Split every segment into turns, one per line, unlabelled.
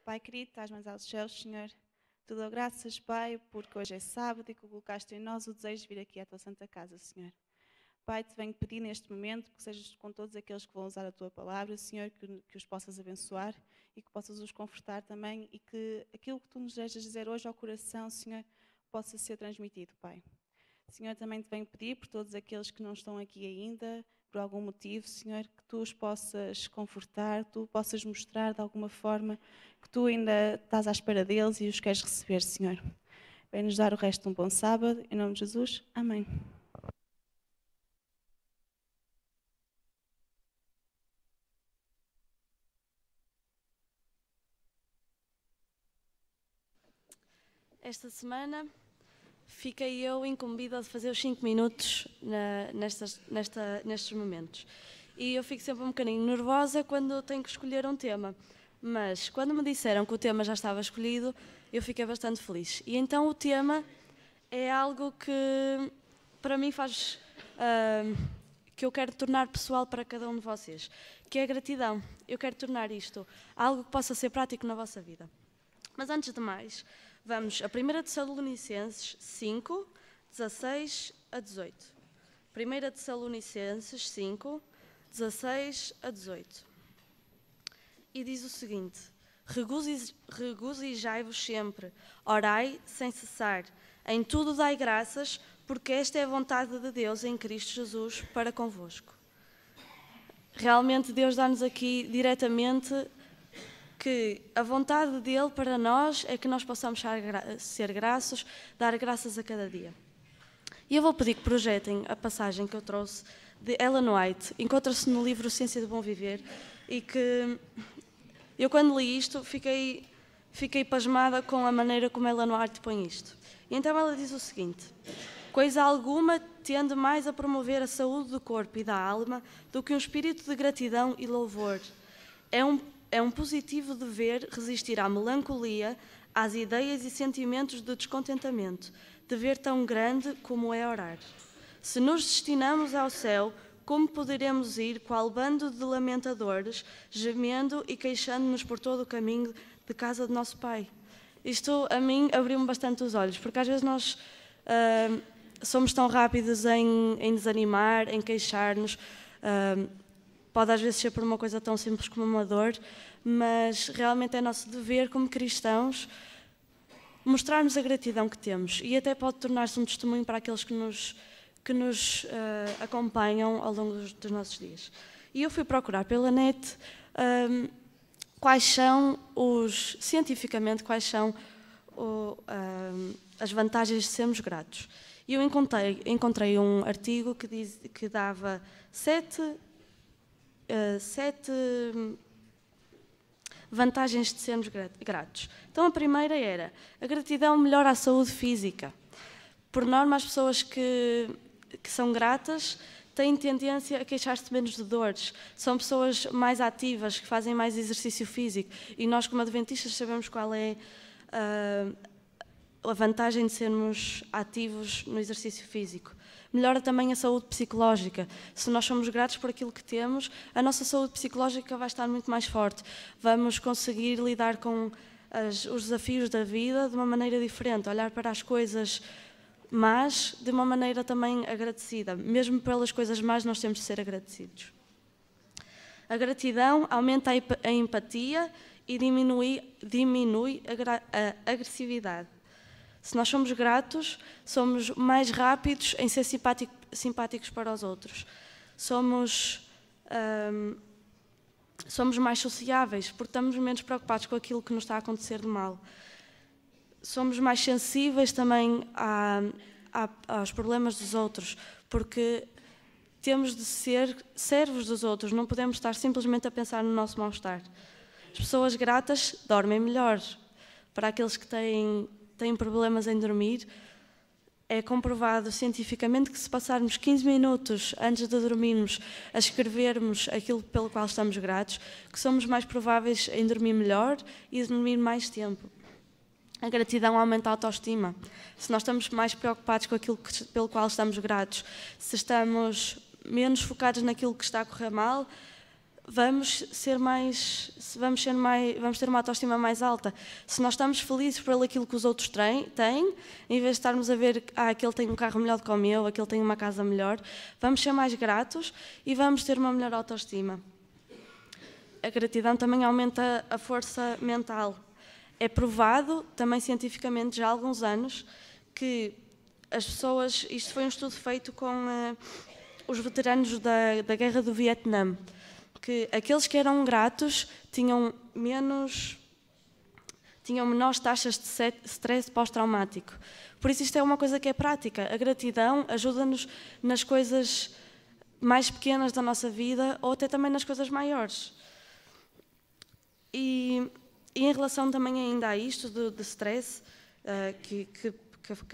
Pai querido, estás mais aos céus, Senhor. Te dou graças, Pai, porque hoje é sábado e que colocaste em nós o desejo de vir aqui à tua santa casa, Senhor. Pai, te venho pedir neste momento que sejas com todos aqueles que vão usar a tua palavra, Senhor, que os possas abençoar e que possas os confortar também e que aquilo que tu nos desejas dizer hoje ao coração, Senhor, possa ser transmitido, Pai. Senhor, também te venho pedir por todos aqueles que não estão aqui ainda, por algum motivo, Senhor, que tu os possas confortar, tu possas mostrar de alguma forma que tu ainda estás à espera deles e os queres receber, Senhor. Vem-nos dar o resto de um bom sábado, em nome de Jesus. Amém.
Esta semana fiquei eu incumbida de fazer os 5 minutos nestes momentos. E eu fico sempre um bocadinho nervosa quando tenho que escolher um tema. Mas quando me disseram que o tema já estava escolhido, eu fiquei bastante feliz. E então o tema é algo que para mim faz... que eu quero tornar pessoal para cada um de vocês, que é a gratidão. Eu quero tornar isto algo que possa ser prático na vossa vida. Mas antes de mais, vamos a 1 Tessalonicenses 5, 16 a 18. 1 Tessalonicenses 5, 16 a 18. E diz o seguinte: regozijai-vos sempre, orai sem cessar, em tudo dai graças, porque esta é a vontade de Deus em Cristo Jesus para convosco. Realmente Deus dá-nos aqui diretamente que a vontade dele para nós é que nós possamos ser graços, dar graças a cada dia. E eu vou pedir que projetem a passagem que eu trouxe de Ellen White. Encontra-se no livro Ciência do Bom Viver e que eu, quando li isto, fiquei pasmada com a maneira como Ellen White põe isto. E então ela diz o seguinte: coisa alguma tende mais a promover a saúde do corpo e da alma do que um espírito de gratidão e louvor. É um positivo dever resistir à melancolia, às ideias e sentimentos de descontentamento, dever tão grande como é orar. Se nos destinamos ao céu, como poderemos ir, qual bando de lamentadores, gemendo e queixando-nos por todo o caminho de casa de nosso Pai? Isto, a mim, abriu-me bastante os olhos, porque às vezes nós somos tão rápidos em desanimar, em queixar-nos. Pode às vezes ser por uma coisa tão simples como uma dor, mas realmente é nosso dever como cristãos mostrarmos a gratidão que temos e até pode tornar-se um testemunho para aqueles que nos acompanham ao longo dos nossos dias. E eu fui procurar pela net cientificamente, quais são as vantagens de sermos gratos. E eu encontrei um artigo que dava 7 vantagens de sermos gratos. Então a primeira era: a gratidão melhora a saúde física. Por norma, as pessoas que são gratas têm tendência a queixar-se menos de dores. São pessoas mais ativas, que fazem mais exercício físico. E nós, como adventistas, sabemos qual é a vantagem de sermos ativos no exercício físico. Melhora também a saúde psicológica. Se nós somos gratos por aquilo que temos, a nossa saúde psicológica vai estar muito mais forte. Vamos conseguir lidar com os desafios da vida de uma maneira diferente, olhar para as coisas más de uma maneira também agradecida. Mesmo pelas coisas más nós temos de ser agradecidos. A gratidão aumenta a empatia e diminui a agressividade. Se nós somos gratos, somos mais rápidos em ser simpáticos para os outros. Somos mais sociáveis, porque estamos menos preocupados com aquilo que nos está a acontecer de mal. Somos mais sensíveis também aos problemas dos outros, porque temos de ser servos dos outros, não podemos estar simplesmente a pensar no nosso mal-estar. As pessoas gratas dormem melhor. Para aqueles que têm problemas em dormir, é comprovado cientificamente que se passarmos 15 minutos antes de dormirmos a escrevermos aquilo pelo qual estamos gratos, que somos mais prováveis em dormir melhor e dormir mais tempo. A gratidão aumenta a autoestima. Se nós estamos mais preocupados com aquilo pelo qual estamos gratos, se estamos menos focados naquilo que está a correr mal, vamos ter uma autoestima mais alta. Se nós estamos felizes por aquilo que os outros têm, em vez de estarmos a ver, aquele tem um carro melhor do que o meu, aquele tem uma casa melhor, vamos ser mais gratos e vamos ter uma melhor autoestima. A gratidão também aumenta a força mental. É provado, também cientificamente, já há alguns anos, que as pessoas, isto foi um estudo feito com os veteranos da Guerra do Vietnã, que aqueles que eram gratos tinham menores taxas de stress pós-traumático. Por isso isto é uma coisa que é prática. A gratidão ajuda-nos nas coisas mais pequenas da nossa vida ou até também nas coisas maiores. E em relação também ainda a isto de stress, que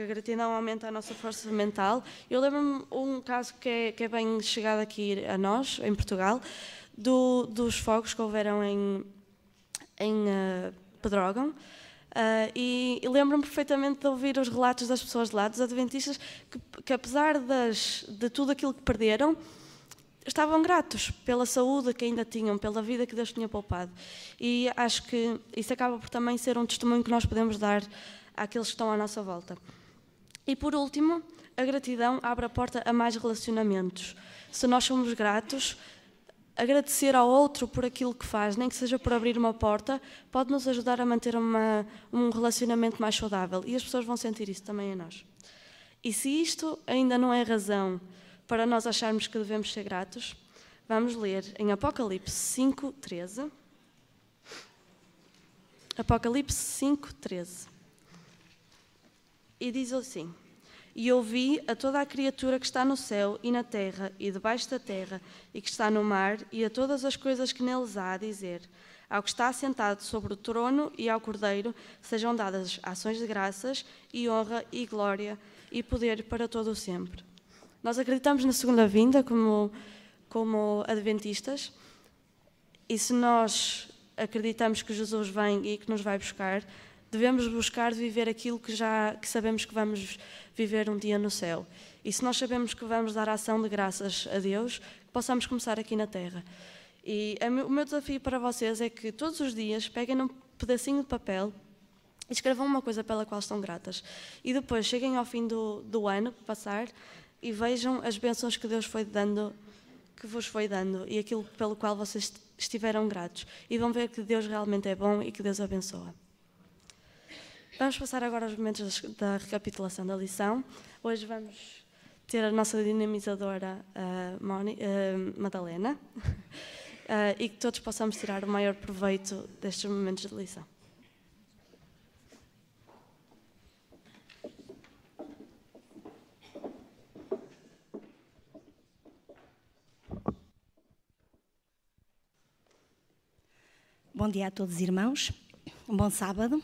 a gratidão aumenta a nossa força mental, eu lembro-me um caso que é bem chegado aqui a nós, em Portugal, dos fogos que houveram em Pedrógão, e lembro-me perfeitamente de ouvir os relatos das pessoas de lá, dos adventistas, que apesar de tudo aquilo que perderam, estavam gratos pela saúde que ainda tinham, pela vida que Deus tinha poupado. E acho que isso acaba por também ser um testemunho que nós podemos dar àqueles que estão à nossa volta. E por último, a gratidão abre a porta a mais relacionamentos. Se nós somos gratos, agradecer ao outro por aquilo que faz, nem que seja por abrir uma porta, pode nos ajudar a manter um relacionamento mais saudável. E as pessoas vão sentir isso também em nós. E se isto ainda não é razão para nós acharmos que devemos ser gratos, vamos ler em Apocalipse 5:13. Apocalipse 5:13. E diz assim: E ouvi a toda a criatura que está no céu e na terra e debaixo da terra e que está no mar e a todas as coisas que neles há a dizer: ao que está assentado sobre o trono e ao Cordeiro sejam dadas ações de graças e honra e glória e poder para todo o sempre. Nós acreditamos na segunda vinda como adventistas, e se nós acreditamos que Jesus vem e que nos vai buscar, devemos buscar viver aquilo que sabemos que vamos viver um dia no céu. E se nós sabemos que vamos dar ação de graças a Deus, que possamos começar aqui na terra. E o meu desafio para vocês é que todos os dias peguem num pedacinho de papel e escrevam uma coisa pela qual estão gratas. E depois cheguem ao fim do ano que passar e vejam as bênçãos que Deus vos foi dando e aquilo pelo qual vocês estiveram gratos. E vão ver que Deus realmente é bom e que Deus abençoa. Vamos passar agora aos momentos da recapitulação da lição. Hoje vamos ter a nossa dinamizadora Madalena e que todos possamos tirar o maior proveito destes momentos de lição.
Bom dia a todos, irmãos. Um bom sábado.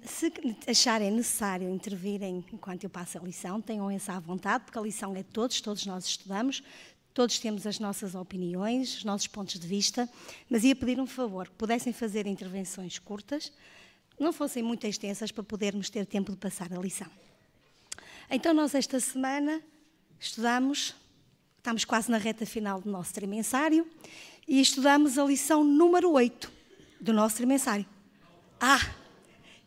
Se acharem necessário intervirem enquanto eu passo a lição, tenham essa à vontade, porque a lição é de todos nós estudamos, todos temos as nossas opiniões, os nossos pontos de vista, mas ia pedir um favor, que pudessem fazer intervenções curtas, não fossem muito extensas para podermos ter tempo de passar a lição. Então nós esta semana estamos quase na reta final do nosso trimensário e estudamos a lição número 8 do nosso trimensário.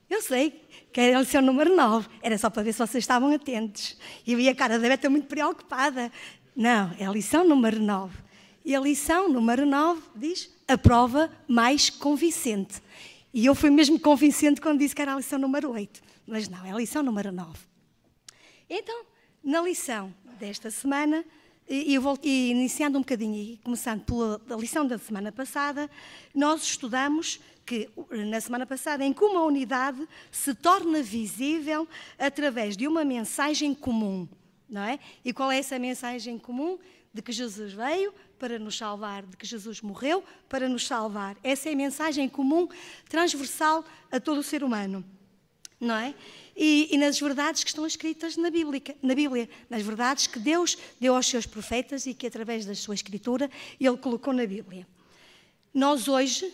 Eu sei que era a lição número 9, era só para ver se vocês estavam atentos. E eu vi a cara da Beta muito preocupada. Não, é a lição número 9. E a lição número 9 diz a prova mais convincente. E eu fui mesmo convincente quando disse que era a lição número 8. Mas não, é a lição número 9. Então, na lição desta semana, e iniciando um bocadinho e começando pela lição da semana passada, nós estudamos que na semana passada em que uma unidade se torna visível através de uma mensagem comum, não é? E qual é essa mensagem comum? De que Jesus veio para nos salvar, de que Jesus morreu para nos salvar. Essa é a mensagem comum, transversal a todo o ser humano, não é? E nas verdades que estão escritas na Bíblia, nas verdades que Deus deu aos seus profetas e que através da sua escritura Ele colocou na Bíblia. Nós hoje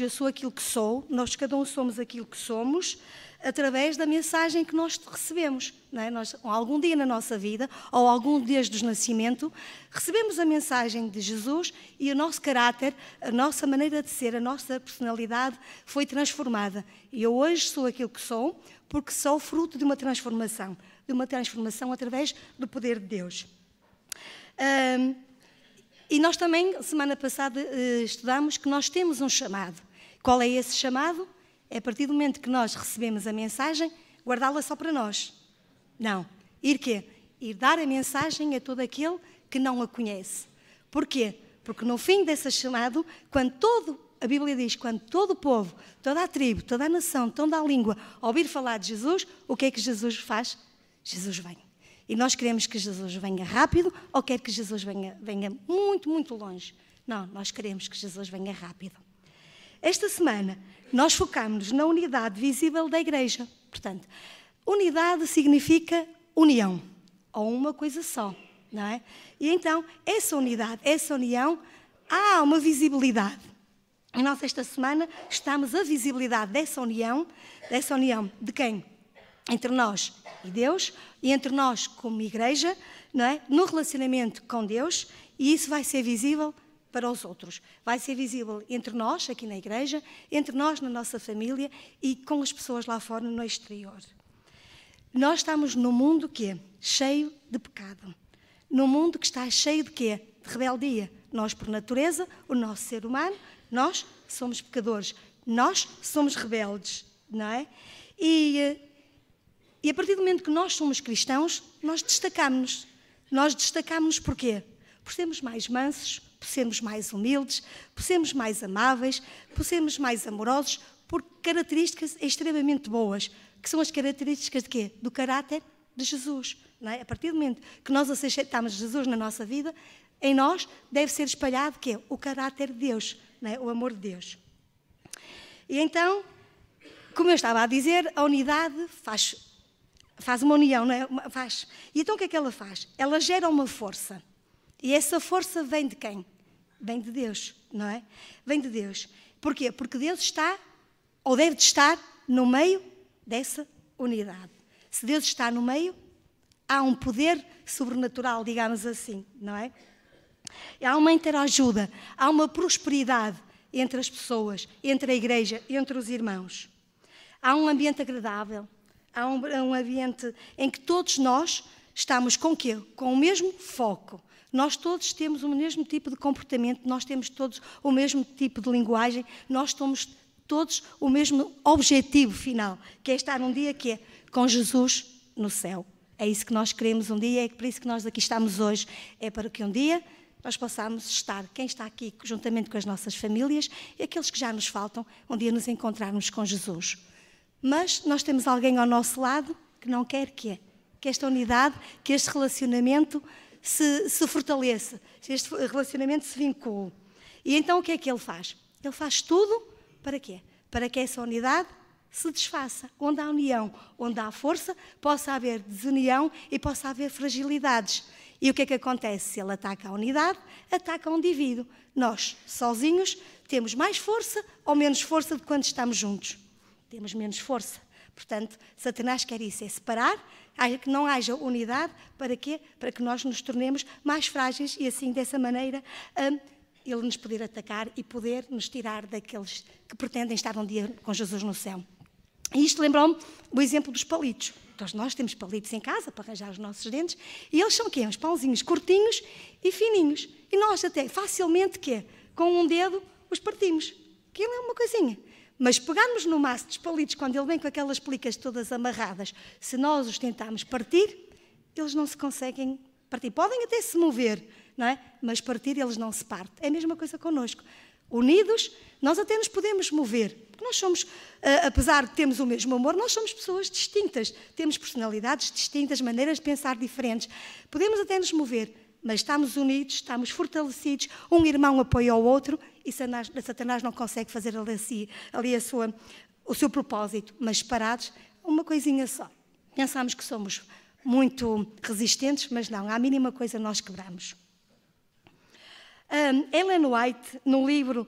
eu sou aquilo que sou, nós cada um somos aquilo que somos, através da mensagem que nós recebemos. Não é? Nós, algum dia na nossa vida, ou algum desde o nascimento, recebemos a mensagem de Jesus e o nosso caráter, a nossa maneira de ser, a nossa personalidade foi transformada. E eu hoje sou aquilo que sou, porque sou fruto de uma transformação através do poder de Deus. E nós também, semana passada, estudamos que nós temos um chamado. Qual é esse chamado? É a partir do momento que nós recebemos a mensagem, guardá-la só para nós. Não. Ir quê? Ir dar a mensagem a todo aquele que não a conhece. Porquê? Porque no fim desse chamado, a Bíblia diz, quando todo o povo, toda a tribo, toda a nação, toda a língua ouvir falar de Jesus, o que é que Jesus faz? Jesus vem. E nós queremos que Jesus venha rápido ou quer que Jesus venha muito, muito longe? Não, nós queremos que Jesus venha rápido. Esta semana, nós focámos-nos na unidade visível da igreja. Portanto, unidade significa união, ou uma coisa só, não é? E então, essa unidade, essa união, há uma visibilidade. E nós, esta semana, estamos a visibilidade dessa união de quem? Entre nós e Deus, e entre nós como igreja, não é? No relacionamento com Deus, e isso vai ser visível para os outros. Vai ser visível entre nós, aqui na igreja, entre nós na nossa família e com as pessoas lá fora, no exterior. Nós estamos num mundo que é cheio de pecado. Num mundo que está cheio de quê? De rebeldia. Nós, por natureza, o nosso ser humano, nós somos pecadores. Nós somos rebeldes, não é? E a partir do momento que nós somos cristãos, nós destacamos-nos. Nós destacamos-nos porquê? Por sermos mais mansos, por sermos mais humildes, por sermos mais amáveis, por sermos mais amorosos, por características extremamente boas, que são as características de quê? Do caráter de Jesus. Não é? A partir do momento que nós aceitamos Jesus na nossa vida, em nós deve ser espalhado o quê? O caráter de Deus, não é? O amor de Deus. E então, como eu estava a dizer, a unidade faz uma união, não é? E então o que é que ela faz? Ela gera uma força. E essa força vem de quem? Vem de Deus, não é? Vem de Deus. Porquê? Porque Deus está, ou deve de estar, no meio dessa unidade. Se Deus está no meio, há um poder sobrenatural, digamos assim, não é? Há uma interajuda, há uma prosperidade entre as pessoas, entre a igreja, entre os irmãos. Há um ambiente agradável, há um ambiente em que todos nós estamos com o quê? Com o mesmo foco. Nós todos temos o mesmo tipo de comportamento, nós temos todos o mesmo tipo de linguagem, nós temos todos o mesmo objetivo final, que é estar um dia que é com Jesus no céu. É isso que nós queremos um dia, é por isso que nós aqui estamos hoje. É para que um dia nós possamos estar, quem está aqui juntamente com as nossas famílias e aqueles que já nos faltam, um dia nos encontrarmos com Jesus. Mas nós temos alguém ao nosso lado que não quer que esta unidade, que este relacionamento se fortaleça, que este relacionamento se vincule. E então o que é que ele faz? Ele faz tudo para quê? Para que essa unidade se desfaça. Onde há união, onde há força, possa haver desunião e possa haver fragilidades. E o que é que acontece? Se ele ataca a unidade, ataca um indivíduo. Nós, sozinhos, temos mais força ou menos força de quando estamos juntos? Temos menos força. Portanto, Satanás quer isso, é separar, que não haja unidade. Para quê? Para que nós nos tornemos mais frágeis e assim, dessa maneira, ele nos poder atacar e poder nos tirar daqueles que pretendem estar um dia com Jesus no céu. E isto lembrou-me o exemplo dos palitos. Então, nós temos palitos em casa para arranjar os nossos dentes e eles são o quê? Uns pãozinhos curtinhos e fininhos. E nós até facilmente, com um dedo, os partimos. Aquilo é uma coisinha. Mas pegarmos no maço dos palitos, quando ele vem com aquelas pelicas todas amarradas, se nós os tentarmos partir, eles não se conseguem partir. Podem até se mover, não é? Mas partir eles não se partem. É a mesma coisa connosco. Unidos, nós até nos podemos mover. Porque nós somos, apesar de termos o mesmo amor, nós somos pessoas distintas. Temos personalidades distintas, maneiras de pensar diferentes. Podemos até nos mover, mas estamos unidos, estamos fortalecidos. Um irmão apoia o outro e Satanás não consegue fazer ali o seu propósito. Mas parados, uma coisinha só. Pensamos que somos muito resistentes, mas não. À mínima coisa nós quebramos. Ellen White, no livro,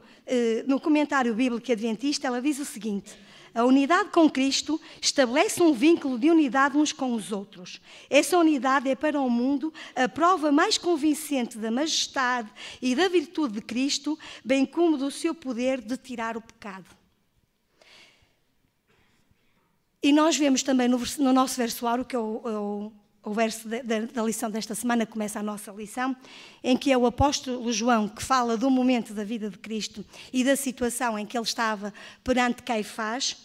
no comentário bíblico adventista, ela diz o seguinte: a unidade com Cristo estabelece um vínculo de unidade uns com os outros. Essa unidade é para o mundo a prova mais convincente da majestade e da virtude de Cristo, bem como do seu poder de tirar o pecado. E nós vemos também no nosso versuário, que é o verso da lição desta semana, começa a nossa lição, em que é o apóstolo João que fala do momento da vida de Cristo e da situação em que ele estava perante Caifás.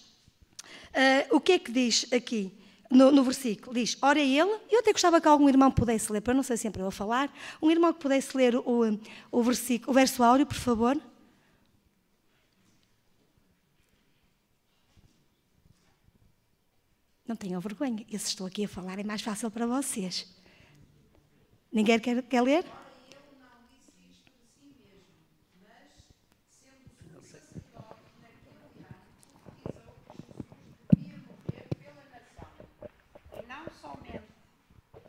O que é que diz aqui no versículo? Diz: ora ele, eu até gostava que algum irmão pudesse ler, para não ser sempre eu a falar, um irmão que pudesse ler o verso áureo, por favor. Não tenham vergonha, eu estou aqui a falar, é mais fácil para vocês. Ninguém quer ler?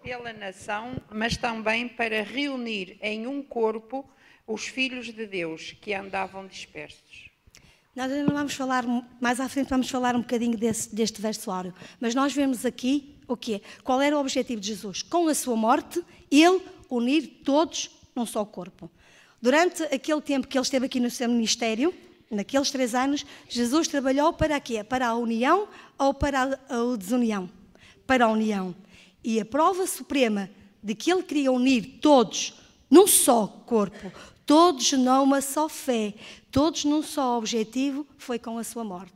Pela nação, mas também para reunir em um corpo os filhos de Deus que andavam dispersos.
Nós ainda não vamos falar, mais à frente vamos falar um bocadinho deste versuário, mas nós vemos aqui o quê? Qual era o objetivo de Jesus? Com a sua morte, ele unir todos num só corpo. Durante aquele tempo que ele esteve aqui no seu ministério, naqueles 3 anos, Jesus trabalhou para quê? Para a união ou para a desunião? Para a união. E a prova suprema de que ele queria unir todos num só corpo, todos numa só fé, todos num só objetivo, foi com a sua morte.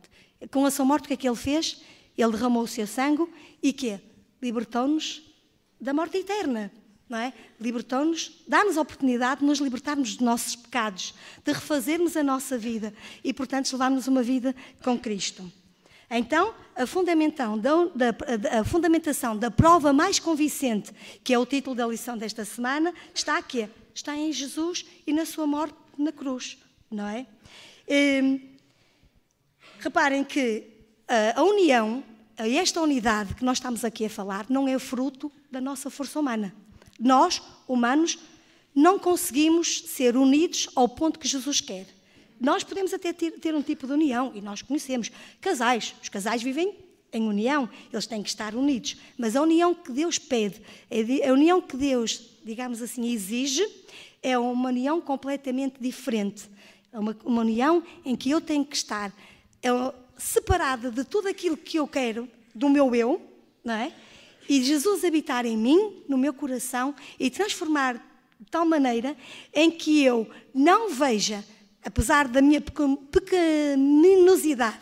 Com a sua morte, o que é que ele fez? Ele derramou o seu sangue e quê? Libertou-nos da morte eterna, não é? Libertou-nos, dá-nos a oportunidade de nos libertarmos dos nossos pecados, de refazermos a nossa vida e, portanto, levarmos uma vida com Cristo. Então, a fundamentação da prova mais convincente, que é o título da lição desta semana, está aqui. Está em Jesus e na sua morte na cruz, não é? Reparem que a união, esta unidade que nós estamos aqui a falar, não é fruto da nossa força humana. Nós, humanos, não conseguimos ser unidos ao ponto que Jesus quer. Nós podemos até ter um tipo de união, e nós conhecemos casais. Os casais vivem em união, eles têm que estar unidos. Mas a união que Deus pede, a união que Deus, digamos assim, exige, é uma união completamente diferente. É uma união em que eu tenho que estar separada de tudo aquilo que eu quero, do meu eu, não é? E Jesus habitar em mim, no meu coração, e transformar de tal maneira em que eu não veja, apesar da minha pequeninosidade,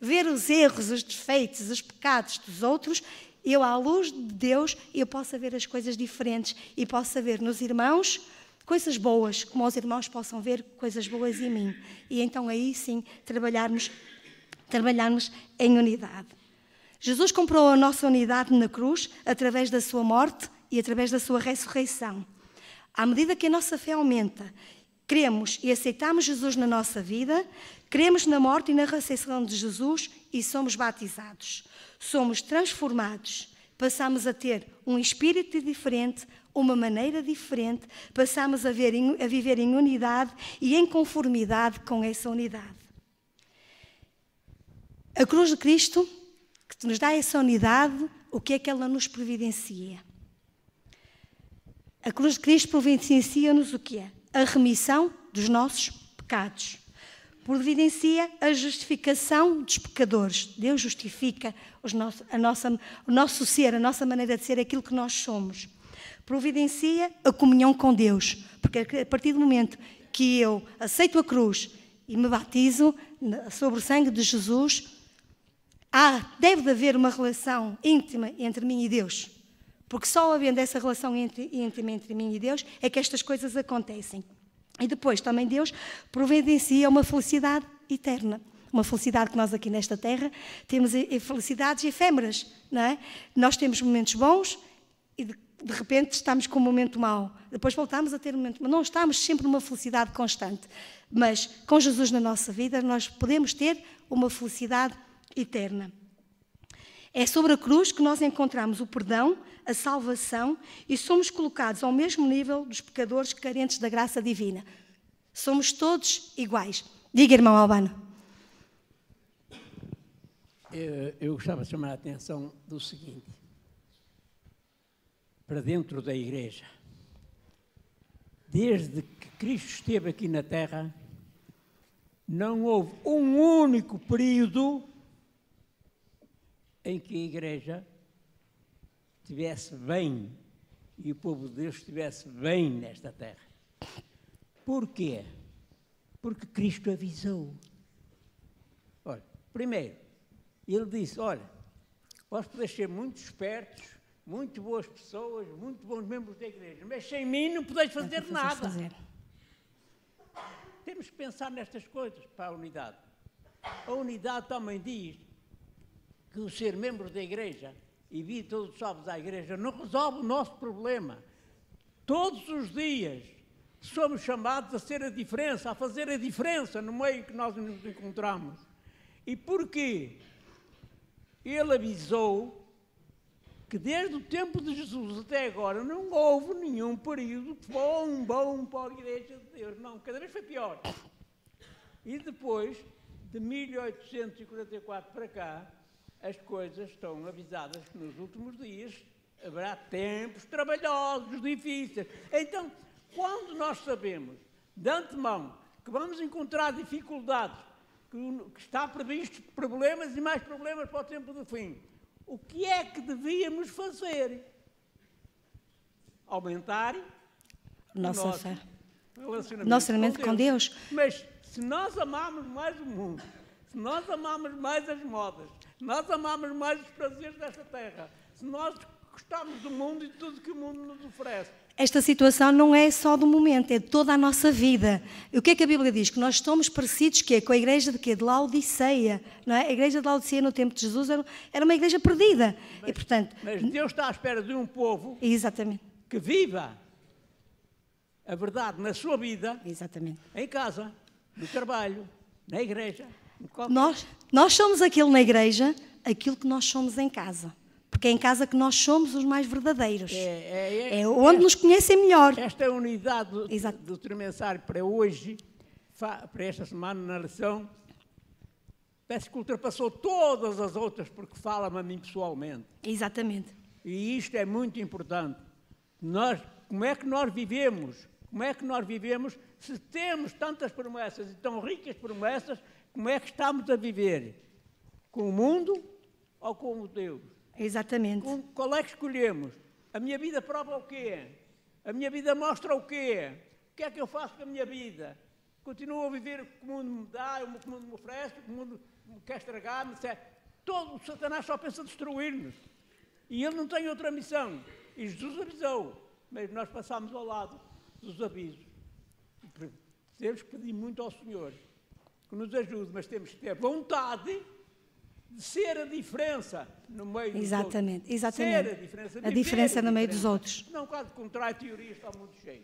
ver os erros, os defeitos, os pecados dos outros, eu, à luz de Deus, eu possa ver as coisas diferentes e possa ver nos irmãos coisas boas, como os irmãos possam ver coisas boas em mim. E então aí sim trabalharmos em unidade. Jesus comprou a nossa unidade na cruz através da sua morte e através da sua ressurreição. À medida que a nossa fé aumenta, cremos e aceitamos Jesus na nossa vida, cremos na morte e na ressurreição de Jesus e somos batizados. Somos transformados, passamos a ter um espírito diferente, uma maneira diferente, passamos a viver em unidade e em conformidade com essa unidade. A cruz de Cristo, que nos dá essa unidade, o que é que ela nos providencia? A cruz de Cristo providencia-nos o que é? A remissão dos nossos pecados. Providencia a justificação dos pecadores. Deus justifica o nosso ser, a nossa maneira de ser, aquilo que nós somos. Providencia a comunhão com Deus. Porque a partir do momento que eu aceito a cruz e me batizo sobre o sangue de Jesus, deve haver uma relação íntima entre mim e Deus. Porque só havendo essa relação íntima entre mim e Deus é que estas coisas acontecem. E depois também Deus providencia uma felicidade eterna. Uma felicidade que nós aqui nesta terra temos felicidades efêmeras, não é? Nós temos momentos bons e de repente estamos com um momento mau. Depois voltamos a ter um momento mau. Não estamos sempre numa felicidade constante. Mas com Jesus na nossa vida nós podemos ter uma felicidade eterna. É sobre a cruz que nós encontramos o perdão, a salvação e somos colocados ao mesmo nível dos pecadores carentes da graça divina. Somos todos iguais. Diga, irmão Albano.
Eu gostava de chamar a atenção do seguinte. Para dentro da igreja, desde que Cristo esteve aqui na Terra, não houve um único período em que a igreja estivesse bem e o povo de Deus estivesse bem nesta terra. Porquê? Porque Cristo avisou. Olha, primeiro, ele disse, olha, vós podeis ser muito espertos, muito boas pessoas, muito bons membros da igreja, mas sem mim não podeis fazer nada. Temos que pensar nestas coisas para a unidade. A unidade também diz que o ser membro da igreja e vir todos os sábados à igreja não resolve o nosso problema. Todos os dias somos chamados a ser a diferença, a fazer a diferença no meio em que nós nos encontramos. E porquê? Ele avisou que desde o tempo de Jesus até agora não houve nenhum período bom para a igreja de Deus. Não, cada vez foi pior. E depois, de 1844 para cá, as coisas estão avisadas que nos últimos dias haverá tempos trabalhosos, difíceis. Então, quando nós sabemos de antemão que vamos encontrar dificuldades, que está previsto problemas e mais problemas para o tempo do fim, o que é que devíamos fazer? Aumentar
nossa fé,
relacionamento
com Deus.
Mas se nós amarmos mais o mundo, se nós amarmos mais as modas, se nós amarmos mais os prazeres desta terra, se nós gostarmos do mundo e de tudo que o mundo nos oferece.
Esta situação não é só do momento, é de toda a nossa vida. E o que é que a Bíblia diz? Que nós estamos parecidos com a igreja de quê? De Laodiceia. Não é? A igreja de Laodiceia no tempo de Jesus era uma igreja perdida. E, portanto,
mas Deus está à espera de um povo
exatamente.
Que viva a verdade na sua vida,
exatamente.
Em casa, no trabalho, na igreja.
Nós somos aquilo na igreja, aquilo que nós somos em casa. Porque é em casa que nós somos os mais verdadeiros. É onde nos conhecem melhor.
Esta unidade do Trimensário para hoje, para esta semana na lição, parece que ultrapassou todas as outras, porque fala-me a mim pessoalmente.
Exatamente.
E isto é muito importante. Como é que nós vivemos? Como é que nós vivemos se temos tantas promessas e tão ricas promessas, como é que estamos a viver? Com o mundo ou com o Deus?
Exatamente.
Qual é que escolhemos? A minha vida prova o quê? A minha vida mostra o quê? O que é que eu faço com a minha vida? Continuo a viver o que o mundo me dá, o que o mundo me oferece, o que o mundo me quer estragar-me, etc. Todo o Satanás só pensa destruir-nos. E ele não tem outra missão. E Jesus avisou, mas nós passámos ao lado dos avisos. Temos que pedir muito ao Senhor que nos ajude, mas temos que ter vontade de ser a diferença no meio dos outros. Exatamente.
Ser a diferença no meio dos outros.
Não, caso contrário, a teoria está muito cheia.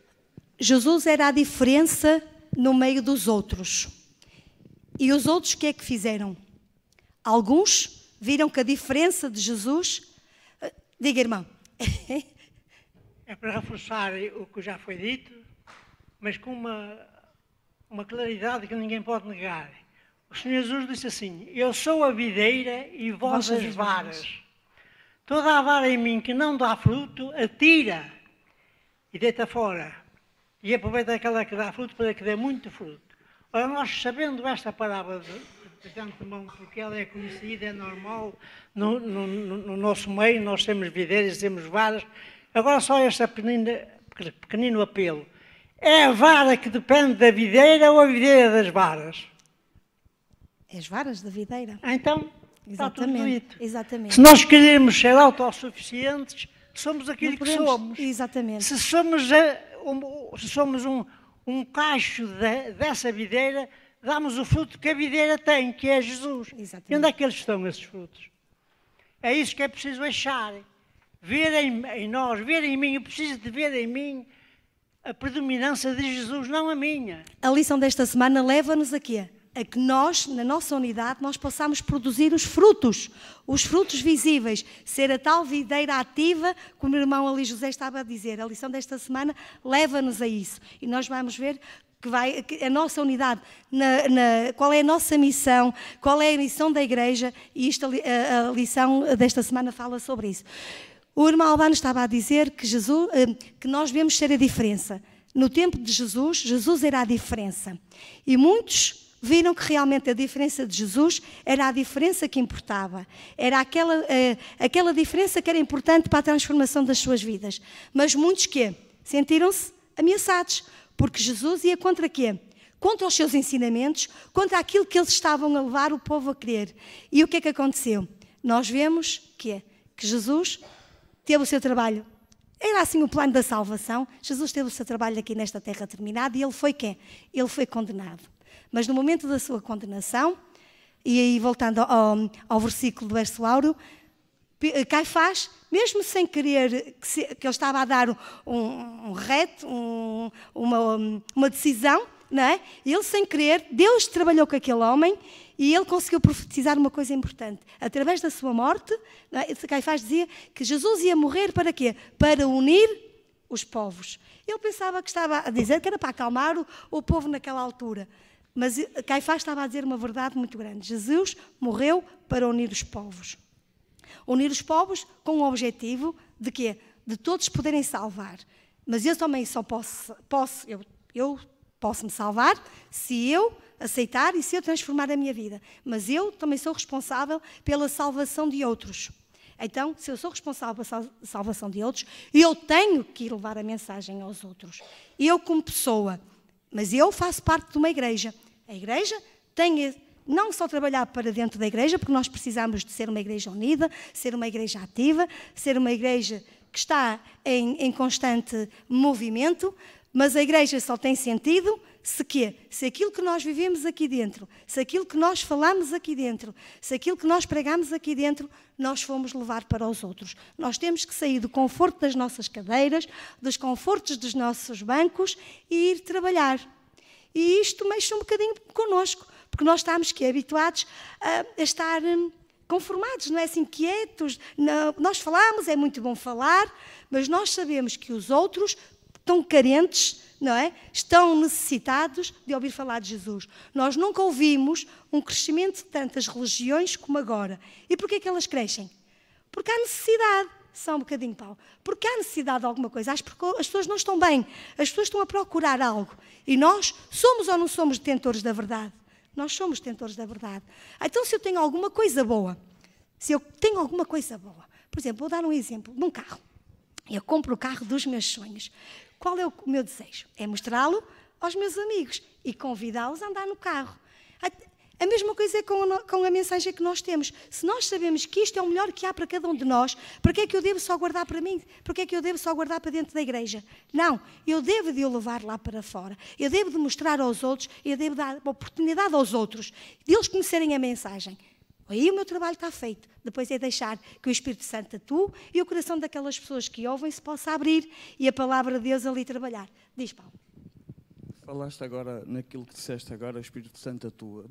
Jesus era a diferença no meio dos outros. E os outros o que é que fizeram? Alguns viram que a diferença de Jesus... Diga, irmão.
É para reforçar o que já foi dito, mas com uma claridade que ninguém pode negar. O Senhor Jesus disse assim, eu sou a videira e vós as varas. Toda a vara em mim que não dá fruto, atira e deita fora. E aproveita aquela que dá fruto para que dê muito fruto. Ora, nós sabendo esta palavra de antemão, porque ela é conhecida, é normal, no nosso meio nós temos videiras, temos varas. Agora só este pequenino apelo. É a vara que depende da videira ou a videira das varas?
É as varas da videira.
Então, está tudo dito.
Exatamente.
Se nós queremos ser autossuficientes, somos aquilo que somos.
Exatamente.
Se somos um cacho dessa videira, damos o fruto que a videira tem, que é Jesus.
Exatamente.
E onde é que eles estão, esses frutos? É isso que é preciso achar. Ver em nós, ver em mim. Eu preciso de ver em mim a predominância de Jesus, não a minha.
A lição desta semana leva-nos a quê? A que nós, na nossa unidade, nós possamos produzir os frutos visíveis, ser a tal videira ativa, como o irmão ali José estava a dizer. A lição desta semana leva-nos a isso. E nós vamos ver a nossa unidade, qual é a nossa missão, qual é a missão da igreja, e a lição desta semana fala sobre isso. O irmão Albano estava a dizer que nós devemos ser a diferença. No tempo de Jesus, Jesus era a diferença. E muitos viram que realmente a diferença de Jesus era a diferença que importava. Era aquela diferença que era importante para a transformação das suas vidas. Mas muitos sentiram-se ameaçados. Porque Jesus ia contra quê? Contra os seus ensinamentos, contra aquilo que eles estavam a levar o povo a crer. E o que é que aconteceu? Nós vemos que Jesus teve o seu trabalho. Era assim o plano da salvação. Jesus teve o seu trabalho aqui nesta terra terminado e ele foi quê? Ele foi condenado. Mas no momento da sua condenação, e aí voltando ao versículo do verso áureo, Caifás, mesmo sem querer que ele estava a dar um reto, uma decisão, não é? Ele sem querer, Deus trabalhou com aquele homem e ele conseguiu profetizar uma coisa importante. Através da sua morte, não é? Caifás dizia que Jesus ia morrer para quê? Para unir os povos. Ele pensava que estava a dizer que era para acalmar o povo naquela altura. Mas Caifás estava a dizer uma verdade muito grande. Jesus morreu para unir os povos. Unir os povos com o objetivo de quê? De todos poderem salvar. Mas eu também só eu posso me salvar se eu aceitar e se eu transformar a minha vida. Mas eu também sou responsável pela salvação de outros. Então, se eu sou responsável pela salvação de outros, eu tenho que ir levar a mensagem aos outros. Eu como pessoa, mas eu faço parte de uma igreja. A igreja tem não só trabalhar para dentro da igreja, porque nós precisamos de ser uma igreja unida, ser uma igreja ativa, ser uma igreja que está em constante movimento, mas a igreja só tem sentido se aquilo que nós vivemos aqui dentro, se aquilo que nós falamos aqui dentro, se aquilo que nós pregamos aqui dentro, nós fomos levar para os outros. Nós temos que sair do conforto das nossas cadeiras, dos confortos dos nossos bancos e ir trabalhar. E isto mexe um bocadinho connosco, porque nós estamos habituados a estar conformados, não é assim, quietos. Não, nós falamos, é muito bom falar, mas nós sabemos que os outros estão carentes, não é? Estão necessitados de ouvir falar de Jesus. Nós nunca ouvimos um crescimento de tantas religiões como agora. E porquê é que elas crescem? Porque há necessidade. Só um bocadinho, Paulo. Porque há necessidade de alguma coisa. As pessoas não estão bem. As pessoas estão a procurar algo. E nós somos ou não somos detentores da verdade? Nós somos detentores da verdade. Então, se eu tenho alguma coisa boa, por exemplo, vou dar um exemplo de um carro. Eu compro o carro dos meus sonhos. Qual é o meu desejo? É mostrá-lo aos meus amigos e convidá-los a andar no carro. A mesma coisa é com a mensagem que nós temos. Se nós sabemos que isto é o melhor que há para cada um de nós, para que é que eu devo só guardar para mim? Para que é que eu devo só guardar para dentro da igreja? Não, eu devo de o levar lá para fora. Eu devo de mostrar aos outros, eu devo dar oportunidade aos outros, de eles conhecerem a mensagem. Aí o meu trabalho está feito. Depois é deixar que o Espírito Santo atue e o coração daquelas pessoas que ouvem se possa abrir e a palavra de Deus ali trabalhar. Diz, Paulo.
Falaste agora, naquilo que disseste agora, o Espírito Santo atua.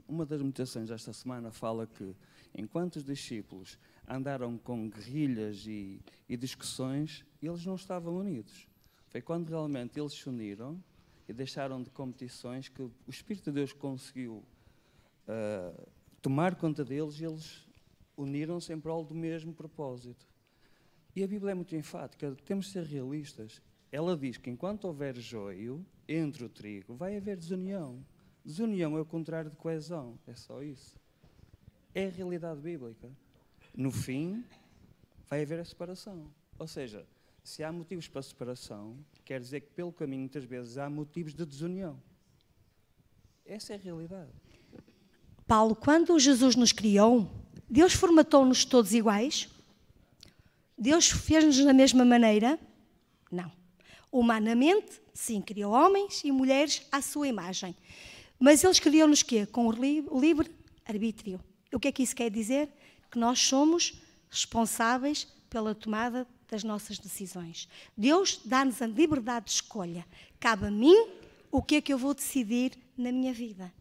Uma das meditações desta semana fala que, enquanto os discípulos andaram com guerrilhas e discussões, eles não estavam unidos. Foi quando realmente eles se uniram e deixaram de competições que o Espírito de Deus conseguiu tomar conta deles e eles uniram-se em prol do mesmo propósito. E a Bíblia é muito enfática, temos de ser realistas. Ela diz que enquanto houver joio entre o trigo, vai haver desunião. Desunião é o contrário de coesão, é só isso. É a realidade bíblica. No fim, vai haver a separação. Ou seja, se há motivos para separação, quer dizer que pelo caminho muitas vezes há motivos de desunião. Essa é a realidade.
Paulo, quando Jesus nos criou, Deus formatou-nos todos iguais? Deus fez-nos da mesma maneira? Não. Humanamente, sim, criou homens e mulheres à sua imagem. Mas eles criou-nos quê? Com o livre arbítrio. O que é que isso quer dizer? Que nós somos responsáveis pela tomada das nossas decisões. Deus dá-nos a liberdade de escolha. Cabe a mim o que é que eu vou decidir na minha vida.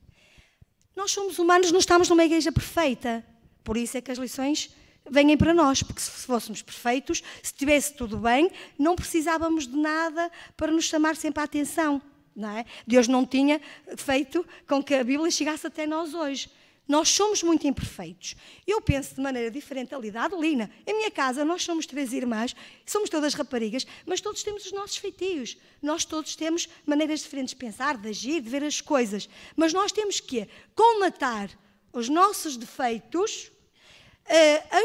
Nós somos humanos, não estamos numa igreja perfeita. Por isso é que as lições vêm para nós, porque se fôssemos perfeitos, se estivesse tudo bem, não precisávamos de nada para nos chamar sempre a atenção. não é? Deus não tinha feito com que a Bíblia chegasse até nós hoje. Nós somos muito imperfeitos. Eu penso de maneira diferente ali da Adelina. Em minha casa, nós somos 3 irmãs, somos todas raparigas, mas todos temos os nossos feitios. Nós todos temos maneiras diferentes de pensar, de agir, de ver as coisas. Mas nós temos que colmatar os nossos defeitos,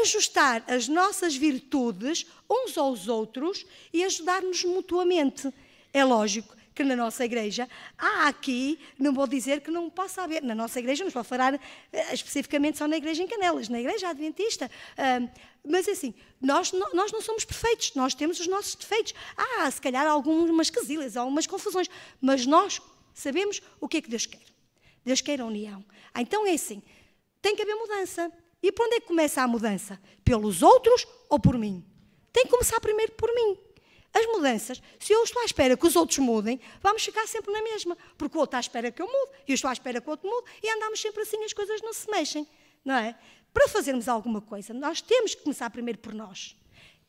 ajustar as nossas virtudes uns aos outros e ajudar-nos mutuamente. É lógico que na nossa igreja há aqui, não vou dizer que não possa haver, na nossa igreja, não vou falar especificamente só na igreja em Canelas, na igreja adventista, mas assim, nós não somos perfeitos, nós temos os nossos defeitos. Há, se calhar, algumas quesilhas, algumas confusões, mas nós sabemos o que é que Deus quer. Deus quer a união. Então é assim, tem que haver mudança. E por onde é que começa a mudança? Pelos outros ou por mim? Tem que começar primeiro por mim. As mudanças, se eu estou à espera que os outros mudem, vamos ficar sempre na mesma, porque o outro está à espera que eu mude, e eu estou à espera que o outro mude, e andamos sempre assim, as coisas não se mexem, não é? Para fazermos alguma coisa, nós temos que começar primeiro por nós.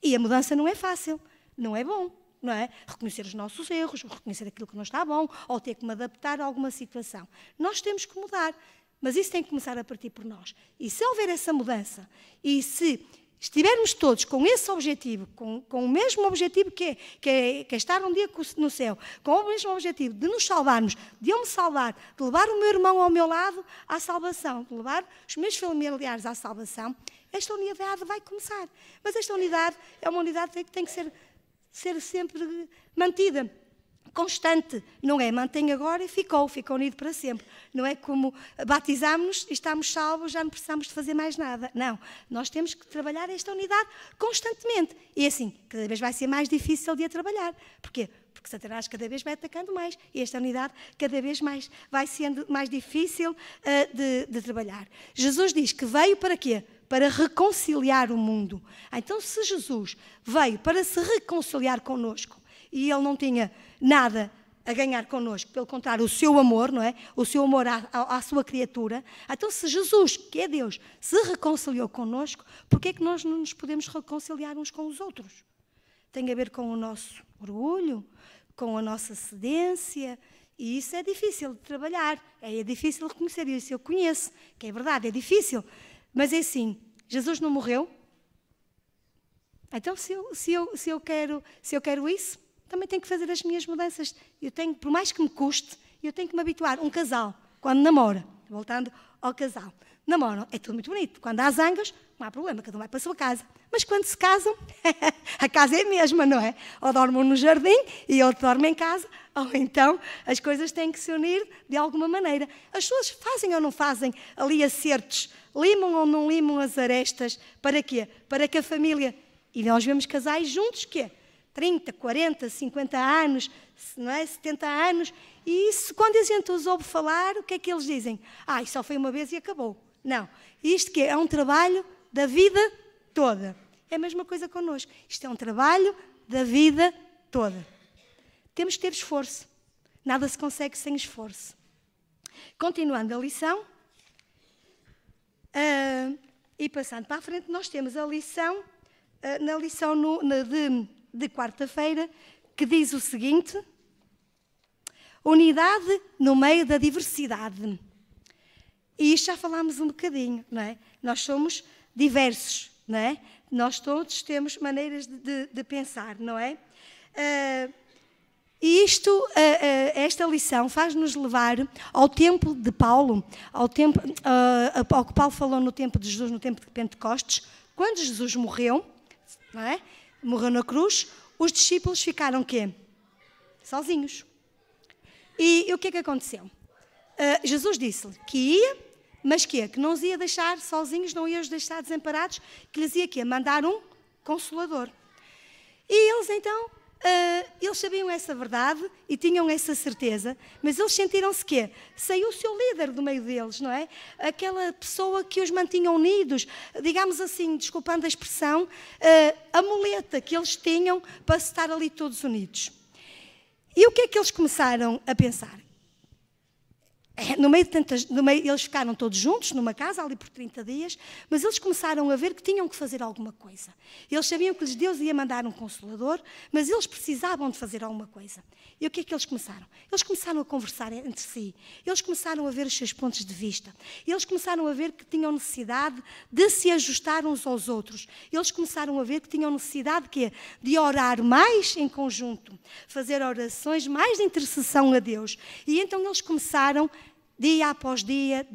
E a mudança não é fácil, não é bom, não é? Reconhecer os nossos erros, reconhecer aquilo que não está bom, ou ter que me adaptar a alguma situação. Nós temos que mudar, mas isso tem que começar a partir por nós. E se houver essa mudança, e se estivermos todos com esse objetivo, com o mesmo objetivo que é estar um dia no céu, com o mesmo objetivo de nos salvarmos, de eu me salvar, de levar o meu irmão ao meu lado à salvação, de levar os meus familiares à salvação, esta unidade vai começar. Mas esta unidade é uma unidade que tem que ser sempre mantida. Constante, não é mantém agora e fica unido para sempre. Não é como batizámos-nos e estamos salvos, já não precisamos de fazer mais nada. Não, nós temos que trabalhar esta unidade constantemente. E assim, cada vez vai ser mais difícil de a trabalhar. Porquê? Porque Satanás cada vez vai atacando mais e esta unidade cada vez mais vai sendo mais difícil de trabalhar. Jesus diz que veio para quê? Para reconciliar o mundo. Então, se Jesus veio para se reconciliar connosco, e ele não tinha nada a ganhar connosco, pelo contrário, o seu amor, não é? O seu amor à sua criatura. Então, se Jesus, que é Deus, se reconciliou connosco, porquê é que nós não nos podemos reconciliar uns com os outros? Tem a ver com o nosso orgulho, com a nossa cedência, e isso é difícil de trabalhar, é difícil de reconhecer, e isso eu conheço, que é verdade, é difícil. Mas é assim, Jesus não morreu? Então, se eu quero isso, também tenho que fazer as minhas mudanças. Eu tenho, por mais que me custe, eu tenho que me habituar. Um casal, quando namora, voltando ao casal, namoram, é tudo muito bonito. Quando há zangas, não há problema, cada um vai para a sua casa. Mas quando se casam, a casa é a mesma, não é? Ou dormem no jardim e outro dorme em casa, ou então as coisas têm que se unir de alguma maneira. As pessoas fazem ou não fazem ali acertos, limam ou não limam as arestas, para quê? Para que a família... E nós vemos casais juntos, quê? 30, 40, 50 anos, não é? 70 anos, e isso, quando a gente os ouve falar, o que é que eles dizem? Isso só foi uma vez e acabou. Não. Isto que é um trabalho da vida toda. É a mesma coisa connosco. Isto é um trabalho da vida toda. Temos que ter esforço. Nada se consegue sem esforço. Continuando a lição, e passando para a frente, nós temos a lição, na lição de quarta-feira, que diz o seguinte: unidade no meio da diversidade. E isto já falámos um bocadinho, não é? Nós somos diversos, não é? Nós todos temos maneiras de pensar, não é? E esta lição faz-nos levar ao tempo de Paulo, ao que Paulo falou no tempo de Jesus, no tempo de Pentecostes, quando Jesus morreu, não é? Morreu na cruz, os discípulos ficaram o quê? Sozinhos. E o que é que aconteceu? Jesus disse-lhe que ia, mas que não os ia deixar sozinhos, não ia os deixar desamparados, que lhes ia mandar um consolador. E eles então, eles sabiam essa verdade e tinham essa certeza, mas eles sentiram-se que saiu o seu líder do meio deles, não é? Aquela pessoa que os mantinha unidos, digamos assim, desculpando a expressão, a muleta que eles tinham para estar ali todos unidos. E o que é que eles começaram a pensar? Eles ficaram todos juntos numa casa ali por 30 dias, mas eles começaram a ver que tinham que fazer alguma coisa. Eles sabiam que Deus ia mandar um Consolador, mas eles precisavam de fazer alguma coisa. E o que é que eles começaram? Eles começaram a conversar entre si. Eles começaram a ver os seus pontos de vista. Eles começaram a ver que tinham necessidade de se ajustar uns aos outros. Eles começaram a ver que tinham necessidade de orar mais em conjunto, fazer orações mais de intercessão a Deus. E então eles começaram dia após dia,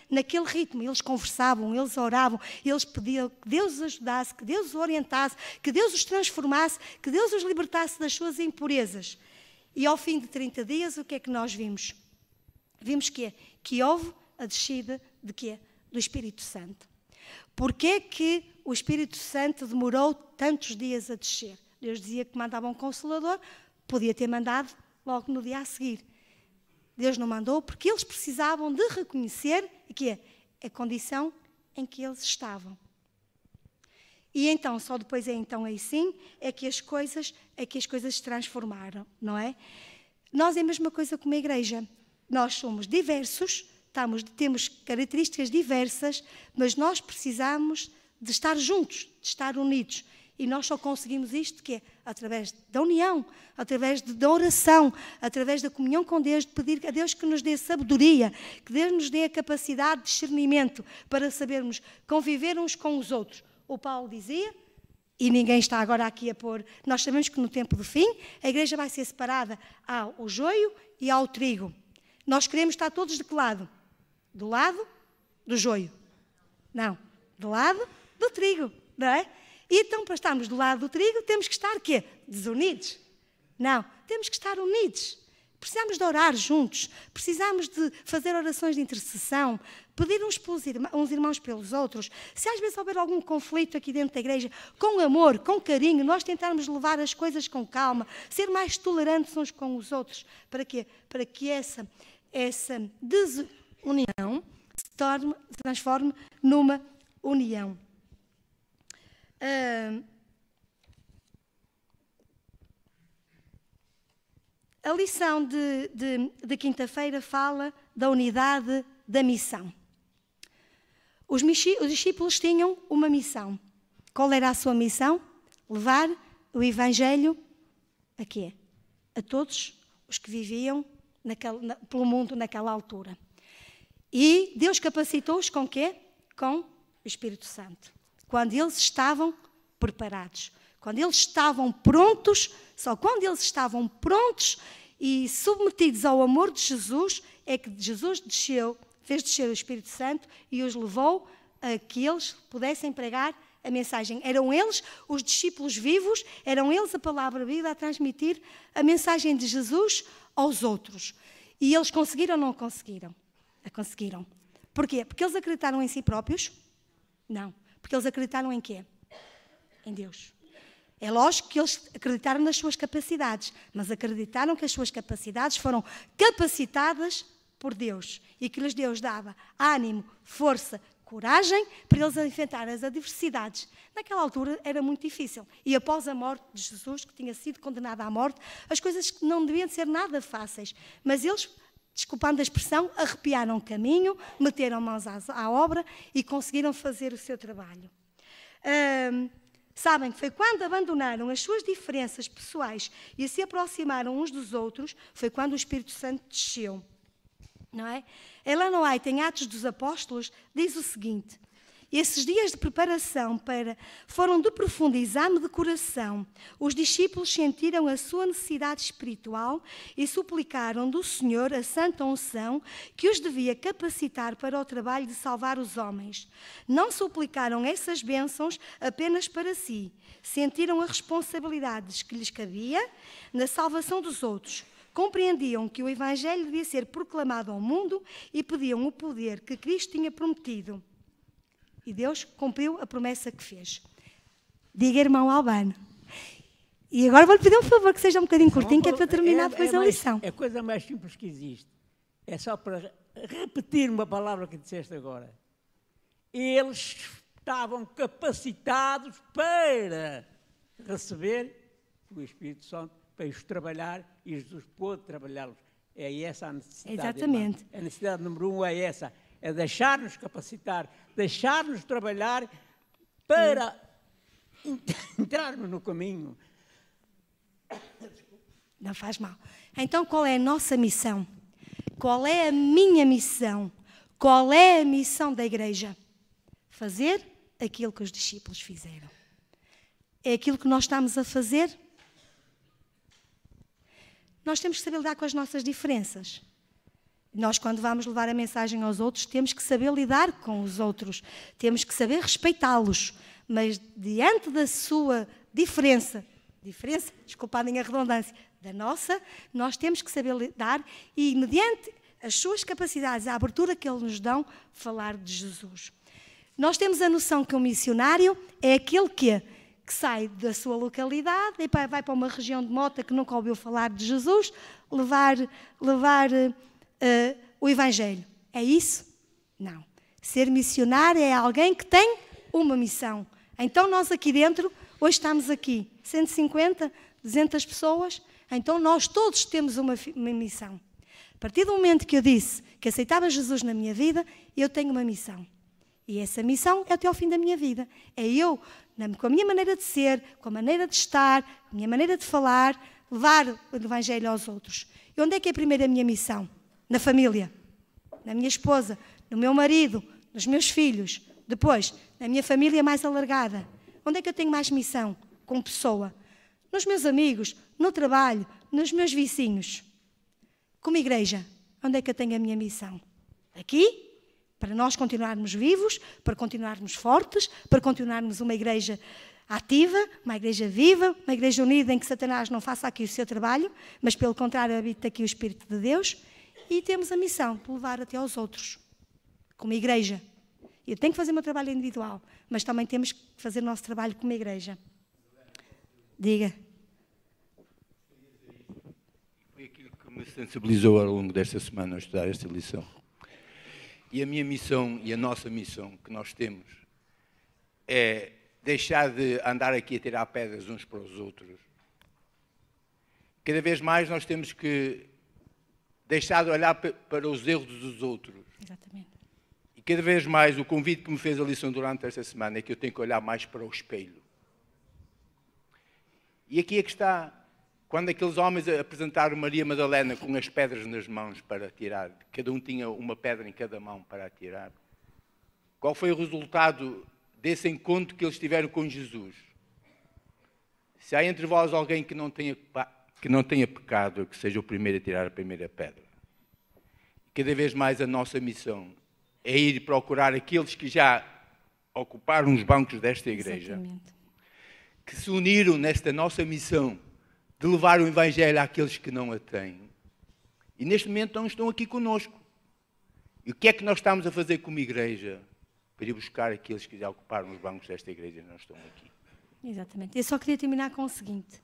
naquele ritmo. Eles conversavam, eles oravam, eles pediam que Deus os ajudasse, que Deus os orientasse, que Deus os transformasse, que Deus os libertasse das suas impurezas. E ao fim de 30 dias, o que é que nós vimos? Vimos que houve a descida de quê? Do Espírito Santo. Porquê que o Espírito Santo demorou tantos dias a descer? Deus dizia que mandava um Consolador, podia ter mandado logo no dia a seguir. Deus não mandou porque eles precisavam de reconhecer a condição em que eles estavam. E então, só depois aí sim, é que as coisas se transformaram, não é? Nós é a mesma coisa como a igreja. Nós somos diversos, temos características diversas, mas nós precisamos de estar juntos, de estar unidos. E nós só conseguimos isto através da união, através da oração, através da comunhão com Deus, de pedir a Deus que nos dê sabedoria, que Deus nos dê a capacidade de discernimento para sabermos conviver uns com os outros. O Paulo dizia, e ninguém está agora aqui a pôr, nós sabemos que no tempo do fim a igreja vai ser separada ao joio e ao trigo. Nós queremos estar todos de que lado? Do lado do joio. Não, do lado do trigo, não é? E então, para estarmos do lado do trigo, temos que estar desunidos? Não, temos que estar unidos. Precisamos de orar juntos, precisamos de fazer orações de intercessão, pedir uns irmãos pelos outros. Se às vezes houver algum conflito aqui dentro da igreja, com amor, com carinho, nós tentarmos levar as coisas com calma, ser mais tolerantes uns com os outros. Para quê? Para que essa desunião se transforme numa união. A lição de quinta-feira fala da unidade da missão. Os discípulos tinham uma missão. Qual era a sua missão? Levar o Evangelho a todos os que viviam pelo mundo naquela altura. E Deus capacitou-os com quê? Com o Espírito Santo. Quando eles estavam preparados, quando eles estavam prontos, só quando eles estavam prontos e submetidos ao amor de Jesus, é que Jesus fez descer o Espírito Santo e os levou a que eles pudessem pregar a mensagem. Eram eles os discípulos vivos, eram eles a palavra viva a transmitir a mensagem de Jesus aos outros. E eles conseguiram ou não conseguiram? Conseguiram. Porquê? Porque eles acreditaram em si próprios? Não. Porque eles acreditaram em quê? Em Deus. É lógico que eles acreditaram nas suas capacidades, mas acreditaram que as suas capacidades foram capacitadas por Deus e que Deus dava ânimo, força, coragem para eles enfrentar as adversidades. Naquela altura era muito difícil. E após a morte de Jesus, que tinha sido condenado à morte, as coisas não deviam ser nada fáceis. Mas eles, desculpando a expressão, arrepiaram o caminho, meteram mãos à obra e conseguiram fazer o seu trabalho. Sabem que foi quando abandonaram as suas diferenças pessoais e se aproximaram uns dos outros, foi quando o Espírito Santo desceu. Não é? Ellen White, em Atos dos Apóstolos, diz o seguinte: esses dias de preparação foram de profundo exame de coração. Os discípulos sentiram a sua necessidade espiritual e suplicaram do Senhor a santa unção que os devia capacitar para o trabalho de salvar os homens. Não suplicaram essas bênçãos apenas para si. Sentiram a responsabilidade que lhes cabia na salvação dos outros. Compreendiam que o Evangelho devia ser proclamado ao mundo e pediam o poder que Cristo tinha prometido. E Deus cumpriu a promessa que fez. Diga, irmão Albano. E agora vou-lhe pedir um favor, que seja um bocadinho curtinho, que é para terminar depois a lição.
É a coisa mais simples que existe. É só para repetir uma palavra que disseste agora. Eles estavam capacitados para receber o Espírito Santo, para os trabalhar, e Jesus pôde trabalhá-los É essa a necessidade.
Exatamente.
Irmã. A necessidade número 1 é essa. É deixar-nos capacitar, deixar-nos trabalhar para entrarmos no caminho.
Não faz mal. Então, qual é a nossa missão? Qual é a minha missão? Qual é a missão da igreja? Fazer aquilo que os discípulos fizeram. É aquilo que nós estamos a fazer? Nós temos que saber lidar com as nossas diferenças. Nós, quando vamos levar a mensagem aos outros, temos que saber lidar com os outros. Temos que saber respeitá-los. Mas diante da sua diferença, desculpadem a redundância, da nossa, nós temos que saber lidar e, mediante as suas capacidades, a abertura que eles nos dão, falar de Jesus. Nós temos a noção que um missionário é aquele que sai da sua localidade e vai para uma região de Mota que nunca ouviu falar de Jesus, levar o Evangelho. É isso? Não. Ser missionário é alguém que tem uma missão. Então nós aqui dentro, hoje estamos aqui, 150, 200 pessoas, então nós todos temos uma missão. A partir do momento que eu disse que aceitava Jesus na minha vida, eu tenho uma missão. E essa missão é até ao fim da minha vida. É eu, com a minha maneira de ser, com a maneira de estar, a minha maneira de falar, levar o Evangelho aos outros. E onde é que é primeiro a minha missão? Na família, na minha esposa, no meu marido, nos meus filhos. Depois, na minha família mais alargada. Onde é que eu tenho mais missão como pessoa? Nos meus amigos, no trabalho, nos meus vizinhos. Como igreja, onde é que eu tenho a minha missão? Aqui, para nós continuarmos vivos, para continuarmos fortes, para continuarmos uma igreja ativa, uma igreja viva, uma igreja unida em que Satanás não faça aqui o seu trabalho, mas pelo contrário habita aqui o Espírito de Deus, e temos a missão de levar até aos outros, como igreja. Eu tenho que fazer o meu trabalho individual, mas também temos que fazer o nosso trabalho como igreja. Diga.
Foi aquilo que me sensibilizou ao longo desta semana a estudar esta lição. E a minha missão e a nossa missão que nós temos é deixar de andar aqui a tirar pedras uns para os outros. Cada vez mais nós temos que deixar de olhar para os erros dos outros.
Exatamente.
E cada vez mais o convite que me fez a lição durante esta semana é que eu tenho que olhar mais para o espelho. E aqui é que está, quando aqueles homens apresentaram Maria Madalena com as pedras nas mãos para atirar, cada um tinha uma pedra em cada mão para atirar, qual foi o resultado desse encontro que eles tiveram com Jesus? Se há entre vós alguém que não tenha pecado, que seja o primeiro a tirar a primeira pedra. Cada vez mais a nossa missão é ir procurar aqueles que já ocuparam os bancos desta igreja. Exatamente. Que se uniram nesta nossa missão de levar o Evangelho àqueles que não a têm. E neste momento não estão aqui conosco. E o que é que nós estamos a fazer como igreja para ir buscar aqueles que já ocuparam os bancos desta igreja e não estão aqui?
Exatamente. Eu só queria terminar com o seguinte.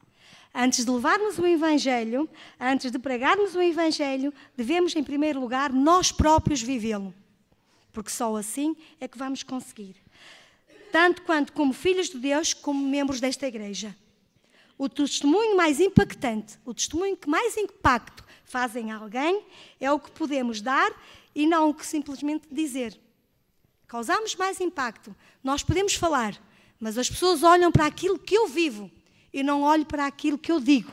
Antes de levarmos o Evangelho, antes de pregarmos o Evangelho, devemos, em primeiro lugar, nós próprios vivê-lo. Porque só assim é que vamos conseguir. Tanto quanto como filhos de Deus, como membros desta igreja. O testemunho mais impactante, o testemunho que mais impacto faz em alguém, é o que podemos dar e não o que simplesmente dizer. Causamos mais impacto. Nós podemos falar, mas as pessoas olham para aquilo que eu vivo e não olham para aquilo que eu digo.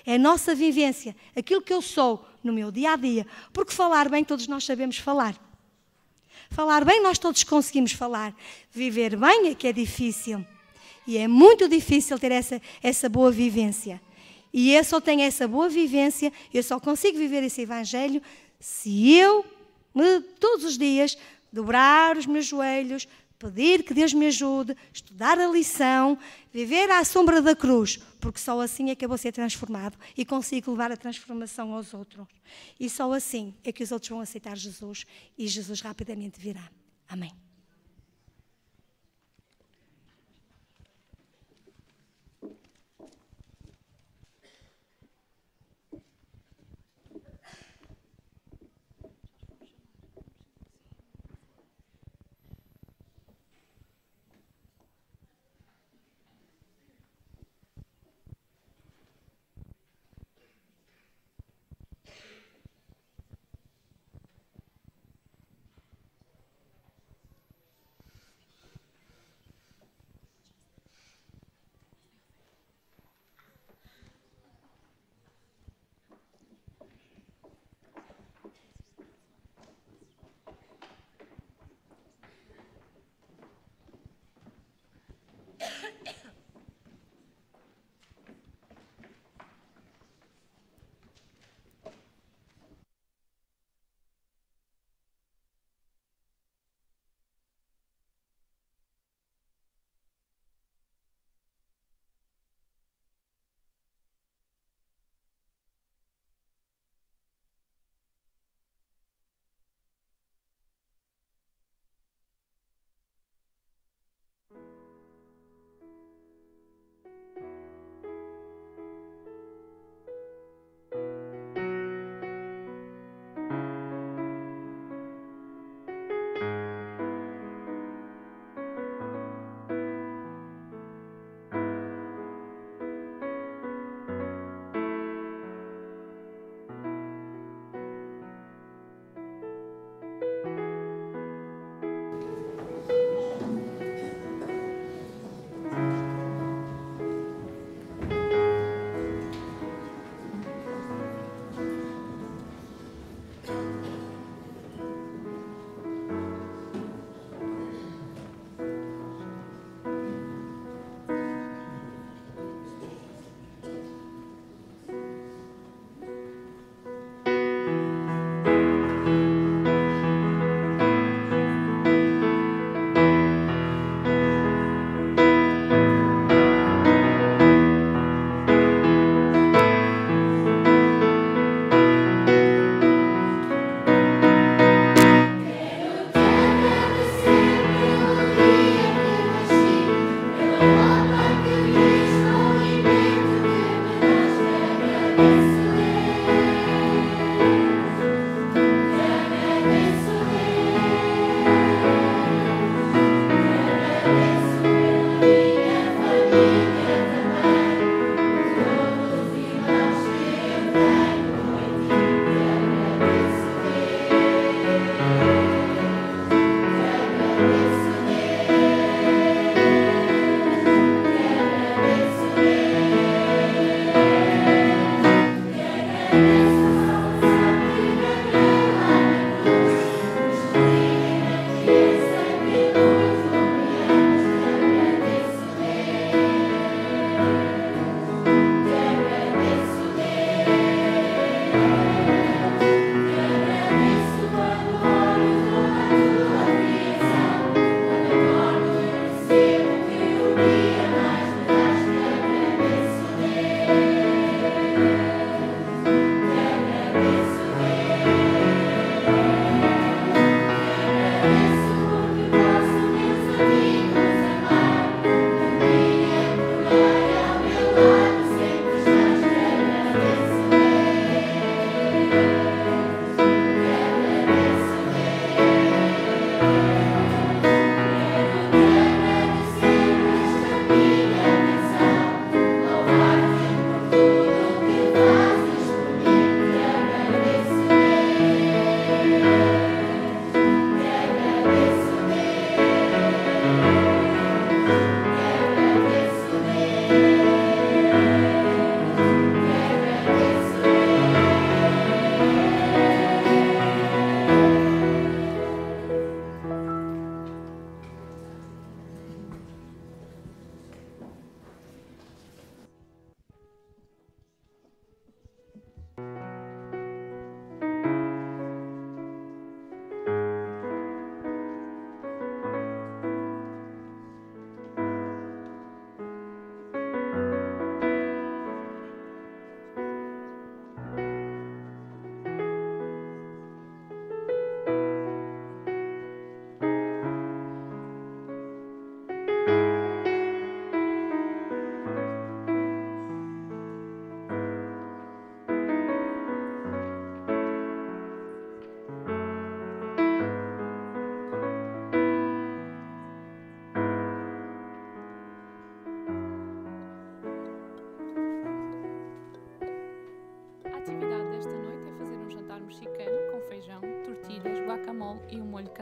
É a nossa vivência, aquilo que eu sou no meu dia-a-dia. Porque falar bem, todos nós sabemos falar. Falar bem, nós todos conseguimos falar. Viver bem é que é difícil. E é muito difícil ter essa boa vivência. E eu só tenho essa boa vivência, eu só consigo viver esse Evangelho se eu, todos os dias, dobrar os meus joelhos, pedir que Deus me ajude, estudar a lição, viver à sombra da cruz, porque só assim é que eu vou ser transformado e consigo levar a transformação aos outros. E só assim é que os outros vão aceitar Jesus e Jesus rapidamente virá. Amém.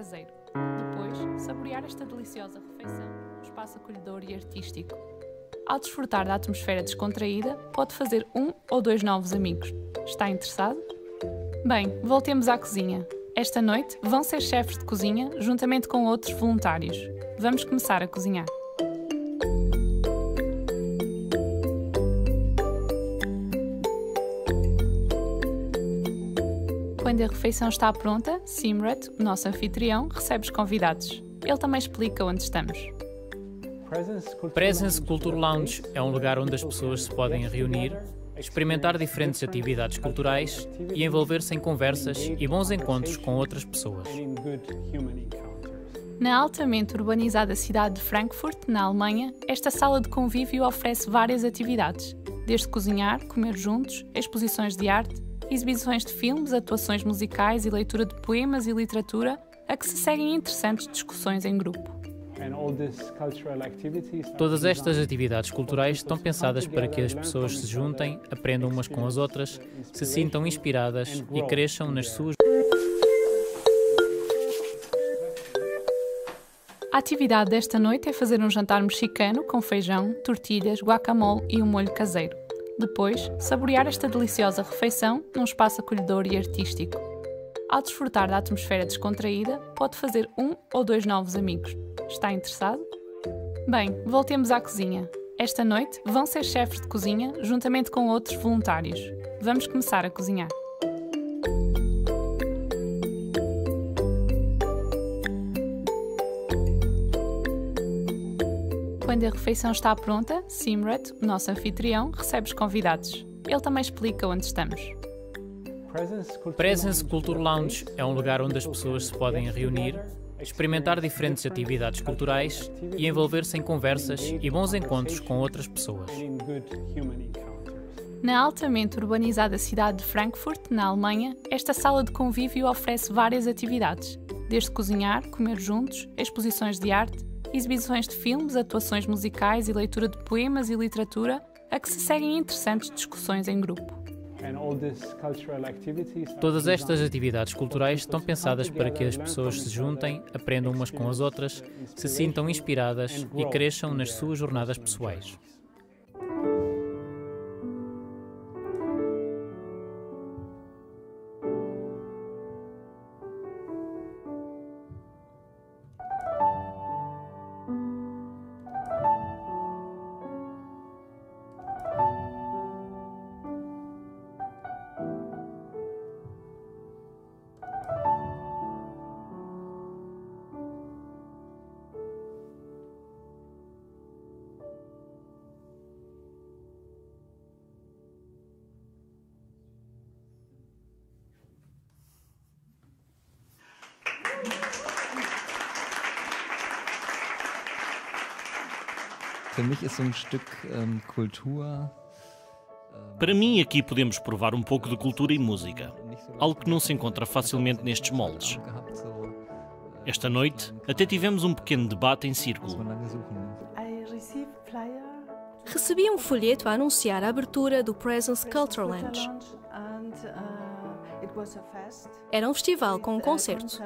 caseiro. Depois, saborear esta deliciosa refeição num espaço acolhedor e artístico. Ao desfrutar da atmosfera descontraída, pode fazer 1 ou 2 novos amigos. Está interessado? Bem, voltemos à cozinha. Esta noite vão ser chefes de cozinha juntamente com outros voluntários. Vamos começar a cozinhar. Quando a refeição está pronta, Simrat, o nosso anfitrião, recebe os convidados. Ele também explica onde estamos.
Presence Culture Lounge é um lugar onde as pessoas se podem reunir, experimentar diferentes atividades culturais e envolver-se em conversas e bons encontros com outras pessoas.
Na altamente urbanizada cidade de Frankfurt, na Alemanha, esta sala de convívio oferece várias atividades, desde cozinhar, comer juntos, exposições de arte, exibições de filmes, atuações musicais e leitura de poemas e literatura, a que se seguem interessantes discussões em grupo.
Todas estas atividades culturais estão pensadas para que as pessoas se juntem, aprendam umas com as outras, se sintam inspiradas e cresçam nas suas...
A atividade desta noite é fazer um jantar mexicano com feijão, tortilhas, guacamole e um molho caseiro. Depois, saborear esta deliciosa refeição num espaço acolhedor e artístico. Ao desfrutar da atmosfera descontraída, pode fazer 1 ou 2 novos amigos. Está interessado? Bem, voltemos à cozinha. Esta noite vão ser chefes de cozinha juntamente com outros voluntários. Vamos começar a cozinhar. Quando a refeição está pronta, Simrat, o nosso anfitrião, recebe os convidados. Ele também explica onde estamos.
Presence Culture Lounge é um lugar onde as pessoas se podem reunir, experimentar diferentes atividades culturais e envolver-se em conversas e bons encontros com outras pessoas.
Na altamente urbanizada cidade de Frankfurt, na Alemanha, esta sala de convívio oferece várias atividades, desde cozinhar, comer juntos, exposições de arte, exibições de filmes, atuações musicais e leitura de poemas e literatura, a que se seguem interessantes discussões em grupo.
Todas estas atividades culturais estão pensadas para que as pessoas se juntem, aprendam umas com as outras, se sintam inspiradas e cresçam nas suas jornadas pessoais.
Para mim, aqui podemos provar um pouco de cultura e música, algo que não se encontra facilmente nestes moldes. Esta noite, até tivemos um pequeno debate em círculo.
Recebi um folheto a anunciar a abertura do Presence Culture Lounge. Era um festival com um concerto.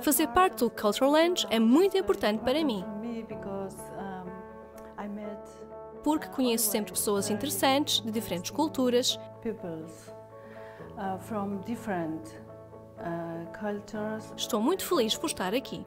Fazer parte do Culture Lounge é muito importante para mim, porque conheço sempre pessoas interessantes, de diferentes culturas, Estou muito feliz por estar aqui.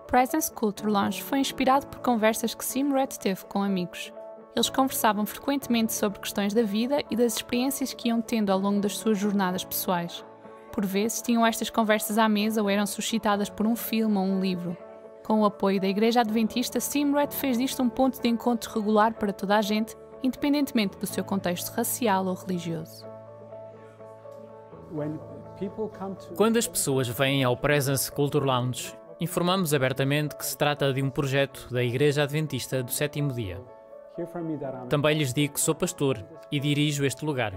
Presence Culture Lounge foi inspirado por conversas que Simrat teve com amigos. Eles conversavam frequentemente sobre questões da vida e das experiências que iam tendo ao longo das suas jornadas pessoais. Por vezes, tinham estas conversas à mesa ou eram suscitadas por um filme ou um livro. Com o apoio da Igreja Adventista, Simrat fez disto um ponto de encontro regular para toda a gente, independentemente do seu contexto racial ou religioso.
Quando as pessoas vêm ao Presence Culture Lounge, informamos abertamente que se trata de um projeto da Igreja Adventista do Sétimo Dia. Também lhes digo que sou pastor e dirijo este lugar.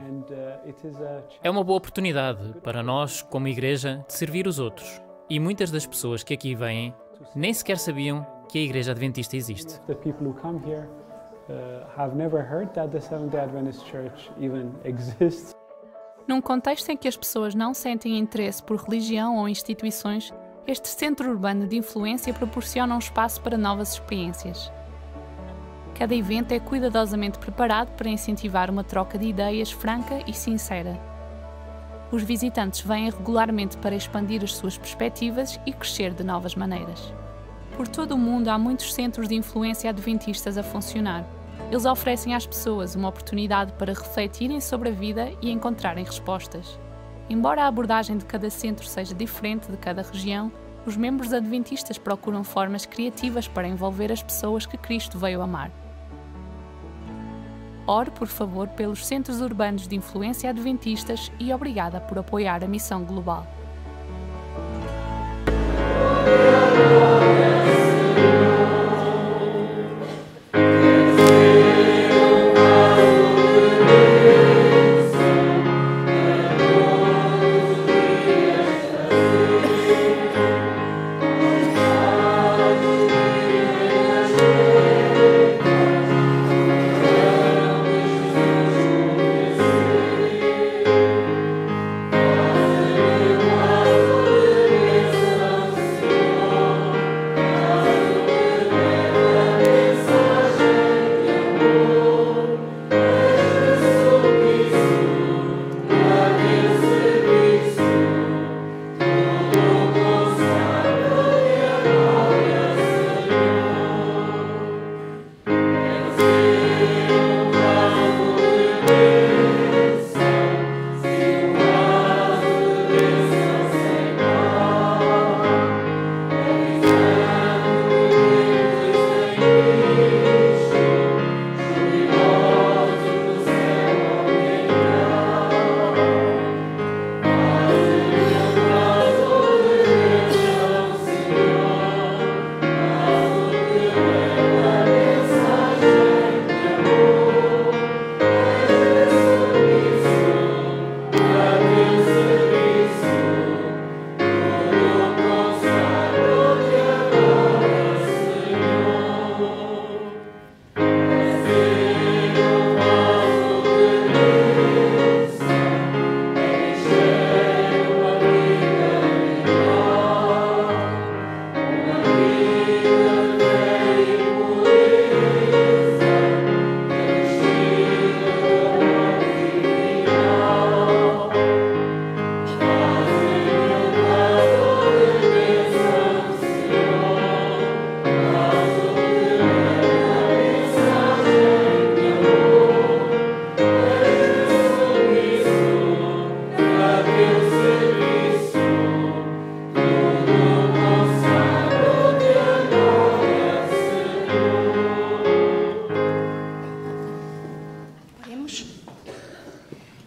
É uma boa oportunidade para nós, como igreja, de servir os outros. E muitas das pessoas que aqui vêm nem sequer sabiam que a Igreja Adventista existe.
Num contexto em que as pessoas não sentem interesse por religião ou instituições, este centro urbano de influência proporciona um espaço para novas experiências. Cada evento é cuidadosamente preparado para incentivar uma troca de ideias franca e sincera. Os visitantes vêm regularmente para expandir as suas perspectivas e crescer de novas maneiras. Por todo o mundo há muitos centros de influência adventistas a funcionar. Eles oferecem às pessoas uma oportunidade para refletirem sobre a vida e encontrarem respostas. Embora a abordagem de cada centro seja diferente de cada região, os membros adventistas procuram formas criativas para envolver as pessoas que Cristo veio amar. Ore, por favor, pelos centros urbanos de influência adventistas e obrigada por apoiar a missão global.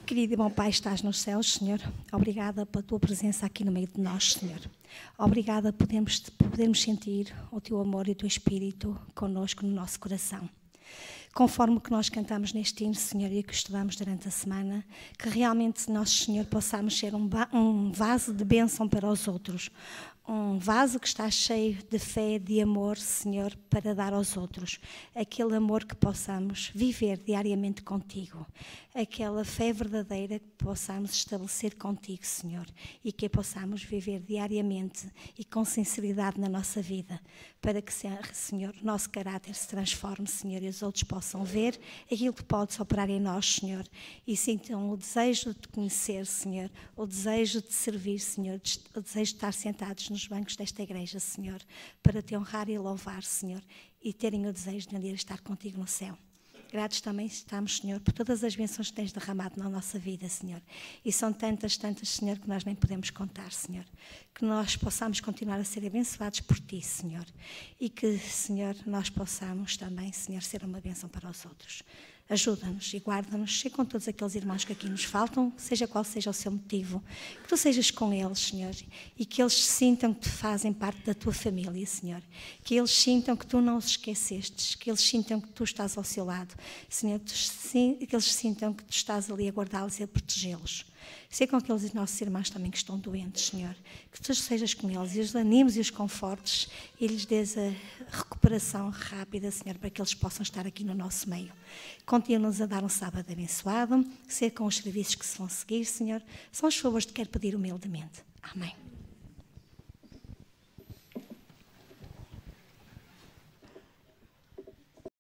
Querido e bom Pai, estás nos céus, Senhor. Obrigada pela tua presença aqui no meio de nós, Senhor. Obrigada por podermos sentir o teu amor e o teu Espírito connosco no nosso coração. Conforme o que nós cantamos neste hino, Senhor, e que estudamos durante a semana, que realmente nós, Senhor, possamos ser um vaso de bênção para os outros. Um vaso que está cheio de fé, de amor, Senhor, para dar aos outros. Aquele amor que possamos viver diariamente contigo. Aquela fé verdadeira que possamos estabelecer contigo, Senhor. E que possamos viver diariamente e com sinceridade na nossa vida. Para que, Senhor, o nosso caráter se transforme, Senhor, e os outros possam ver aquilo que podes operar em nós, Senhor. E sintam o desejo de te conhecer, Senhor. O desejo de te servir, Senhor. O desejo de estar sentados nos bancos desta igreja, Senhor, para te honrar e louvar, Senhor, e terem o desejo de um dia estar contigo no céu. Gratos também estamos, Senhor, por todas as bênçãos que tens derramado na nossa vida, Senhor. E são tantas, Senhor, que nós nem podemos contar, Senhor. Que nós possamos continuar a ser abençoados por Ti, Senhor. E que, Senhor, nós possamos também, Senhor, ser uma bênção para os outros. Ajuda-nos e guarda-nos, e com todos aqueles irmãos que aqui nos faltam, seja qual seja o seu motivo, que Tu sejas com eles, Senhor, e que eles sintam que fazem parte da Tua família, Senhor. Que eles sintam que Tu não os esquecestes, que eles sintam que Tu estás ao seu lado, Senhor, que eles sintam que Tu estás ali a guardá-los e a protegê-los. Sei com aqueles nossos irmãos também que estão doentes, Senhor, que Tu sejas com eles e os animes e os confortes e lhes dês a recuperação recuperação rápida, Senhor, para que eles possam estar aqui no nosso meio. Continua-nos a dar um sábado abençoado, ser com os serviços que se vão seguir, Senhor. São os favores que quero pedir humildemente. Amém.